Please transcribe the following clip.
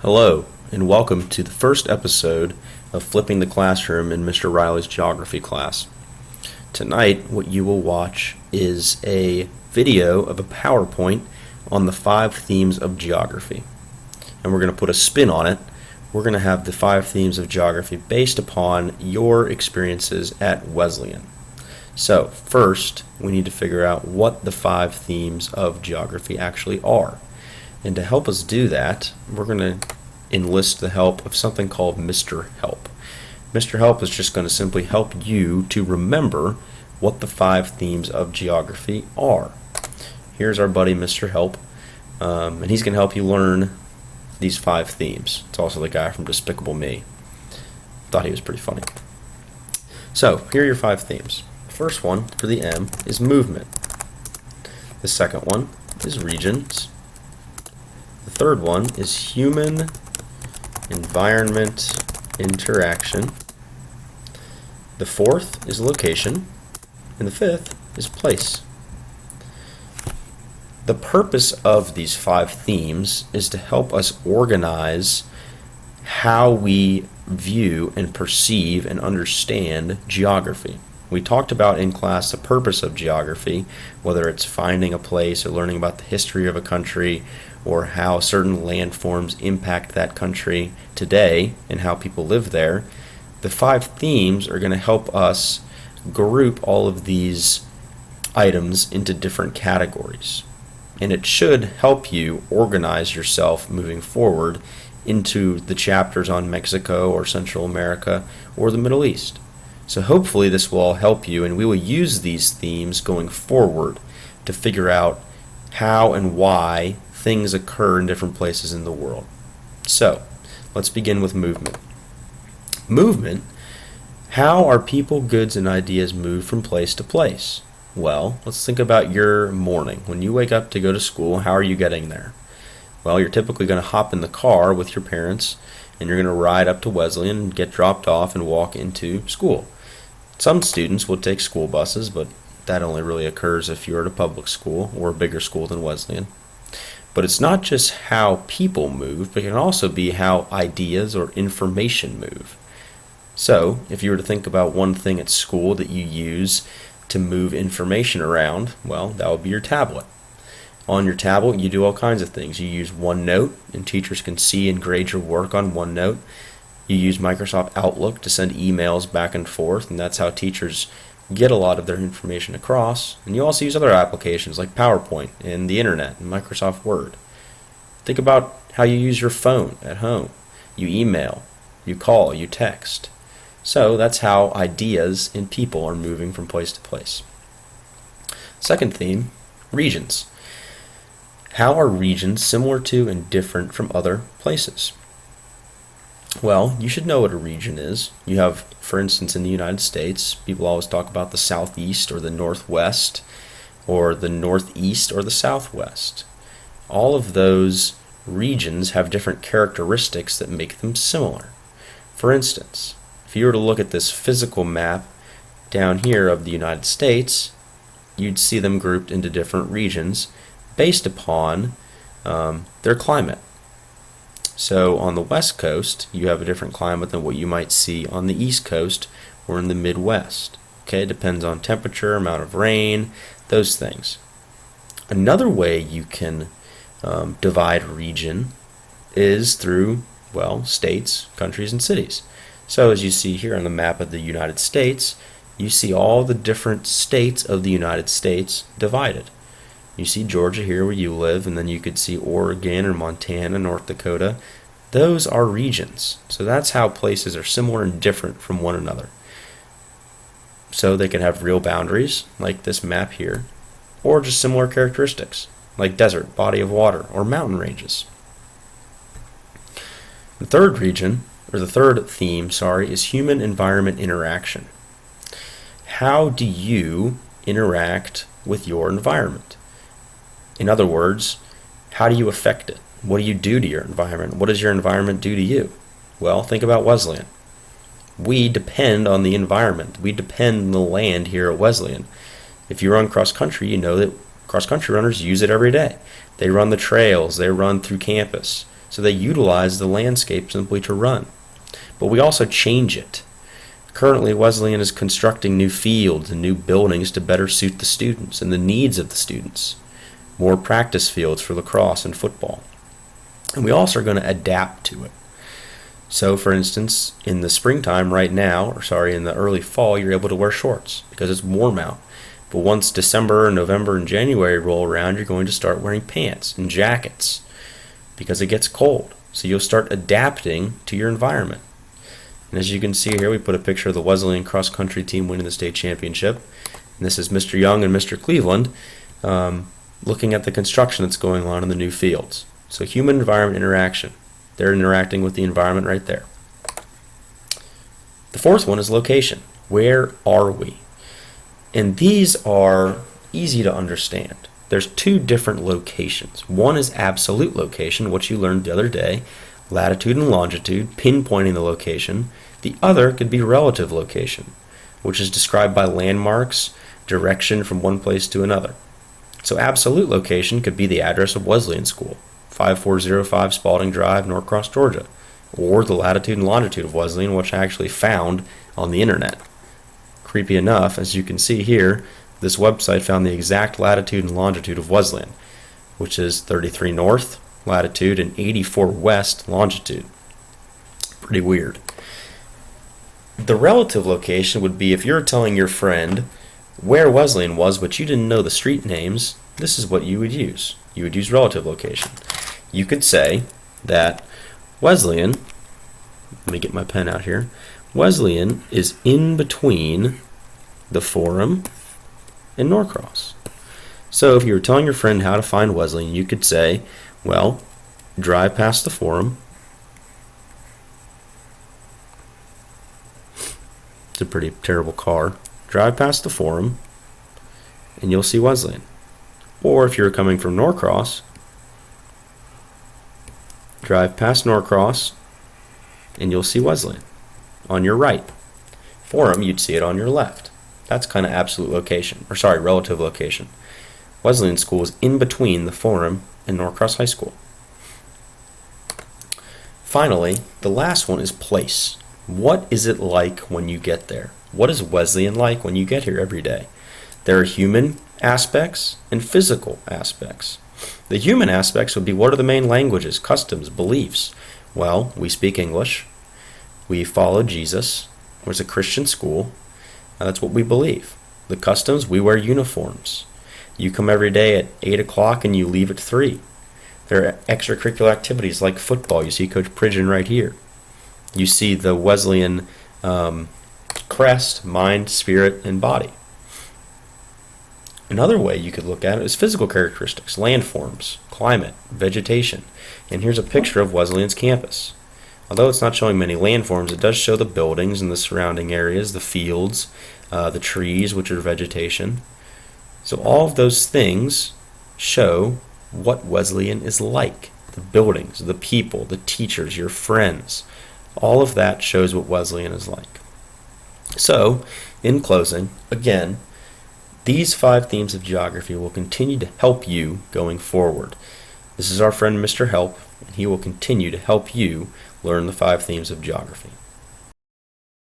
Hello, and welcome to the first episode of Flipping the Classroom in Mr. Riley's geography class. Tonight, what you will watch is a video of a PowerPoint on the 5 themes of geography. And we're going to put a spin on it. We're going to have the 5 themes of geography based upon your experiences at Wesleyan. So, first, we need to figure out what the 5 themes of geography actually are. And to help us do that, we're going to enlist the help of something called Mr. Help. Mr. Help is just going to simply help you to remember what the 5 themes of geography are. Here's our buddy Mr. Help, and he's going to help you learn these 5 themes. It's also the guy from Despicable Me. Thought he was pretty funny. So, here are your 5 themes. The first one, for the M, is movement. The second one is regions. The third one is human environment interaction. The fourth is location. And the fifth is place. The purpose of these 5 themes is to help us organize how we view and perceive and understand geography. We talked about in class the purpose of geography, whether it's finding a place or learning about the history of a country or how certain landforms impact that country today and how people live there. The 5 themes are going to help us group all of these items into different categories. And it should help you organize yourself moving forward into the chapters on Mexico or Central America or the Middle East. So hopefully this will all help you, and we will use these themes going forward to figure out how and why things occur in different places in the world. So, let's begin with movement. Movement, how are people, goods, and ideas moved from place to place? Well, let's think about your morning. When you wake up to go to school, how are you getting there? Well, you're typically going to hop in the car with your parents, and you're going to ride up to Wesleyan and get dropped off and walk into school. Some students will take school buses, but that only really occurs if you're at a public school or a bigger school than Wesleyan. But it's not just how people move, but it can also be how ideas or information move. So, if you were to think about one thing at school that you use to move information around, well, that would be your tablet. On your tablet, you do all kinds of things. You use OneNote, and teachers can see and grade your work on OneNote. You use Microsoft Outlook to send emails back and forth, and that's how teachers get a lot of their information across. And you also use other applications like PowerPoint and the Internet and Microsoft Word. Think about how you use your phone at home. You email, you call, you text. So that's how ideas and people are moving from place to place. Second theme, regions. How are regions similar to and different from other places? Well, you should know what a region is. You have, for instance, in the United States, people always talk about the Southeast or the Northwest or the Northeast or the Southwest. All of those regions have different characteristics that make them similar. For instance, if you were to look at this physical map down here of the United States, you'd see them grouped into different regions based upon their climate. So on the West Coast, you have a different climate than what you might see on the East Coast or in the Midwest. Okay, it depends on temperature, amount of rain, those things. Another way you can divide region is through, well, states, countries, and cities. So as you see here on the map of the United States, you see all the different states of the United States divided. You see Georgia here where you live, and then you could see Oregon or Montana, North Dakota. Those are regions. So that's how places are similar and different from one another. So they can have real boundaries, like this map here, or just similar characteristics, like desert, body of water, or mountain ranges. The third theme, is human-environment interaction. How do you interact with your environment? In other words, how do you affect it? What do you do to your environment? What does your environment do to you? Well, think about Wesleyan. We depend on the environment. We depend on the land here at Wesleyan. If you run cross-country, you know that cross-country runners use it every day. They run the trails. They run through campus. So they utilize the landscape simply to run. But we also change it. Currently, Wesleyan is constructing new fields and new buildings to better suit the students and the needs of the students. More practice fields for lacrosse and football. And we also are going to adapt to it. So, for instance, in the springtime right now, in the early fall, you're able to wear shorts because it's warm out. But once December, November, and January roll around, you're going to start wearing pants and jackets because it gets cold. So you'll start adapting to your environment. And as you can see here, we put a picture of the Wesleyan cross-country team winning the state championship. And this is Mr. Young and Mr. Cleveland looking at the construction that's going on in the new fields. So human-environment interaction. They're interacting with the environment right there. The fourth one is location. Where are we? And these are easy to understand. There's two different locations. One is absolute location, which you learned the other day, latitude and longitude, pinpointing the location. The other could be relative location, which is described by landmarks, direction from one place to another. So absolute location could be the address of Wesleyan School, 5405 Spalding Drive, Norcross, Georgia, or the latitude and longitude of Wesleyan, which I actually found on the internet. Creepy enough, as you can see here, this website found the exact latitude and longitude of Wesleyan, which is 33 north latitude and 84 west longitude. Pretty weird. The relative location would be if you're telling your friend where Wesleyan was, but you didn't know the street names, this is what you would use. You would use relative location. You could say that Wesleyan, let me get my pen out here, Wesleyan is in between the Forum and Norcross. So if you were telling your friend how to find Wesleyan, you could say, well, drive past the Forum. It's a pretty terrible car. Drive past the Forum and you'll see Wesleyan. Or if you're coming from Norcross, drive past Norcross and you'll see Wesleyan on your right. Forum, you'd see it on your left. That's kind of absolute location, relative location. Wesleyan School is in between the Forum and Norcross High School. Finally, the last one is place. What is it like when you get there? What is Wesleyan like when you get here every day? There are human aspects and physical aspects. The human aspects would be, what are the main languages, customs, beliefs? Well, we speak English. We follow Jesus. It's a Christian school. That's what we believe. The customs, we wear uniforms. You come every day at 8 o'clock and you leave at 3. There are extracurricular activities like football. You see Coach Pridgeon right here. You see the Wesleyan crest, mind, spirit, and body. Another way you could look at it is physical characteristics, landforms, climate, vegetation. And here's a picture of Wesleyan's campus. Although it's not showing many landforms, it does show the buildings and the surrounding areas, the fields, the trees, which are vegetation. So all of those things show what Wesleyan is like. The buildings, the people, the teachers, your friends. All of that shows what Wesleyan is like. So, in closing, again, these 5 themes of geography will continue to help you going forward. This is our friend Mr. Help, and he will continue to help you learn the 5 themes of geography.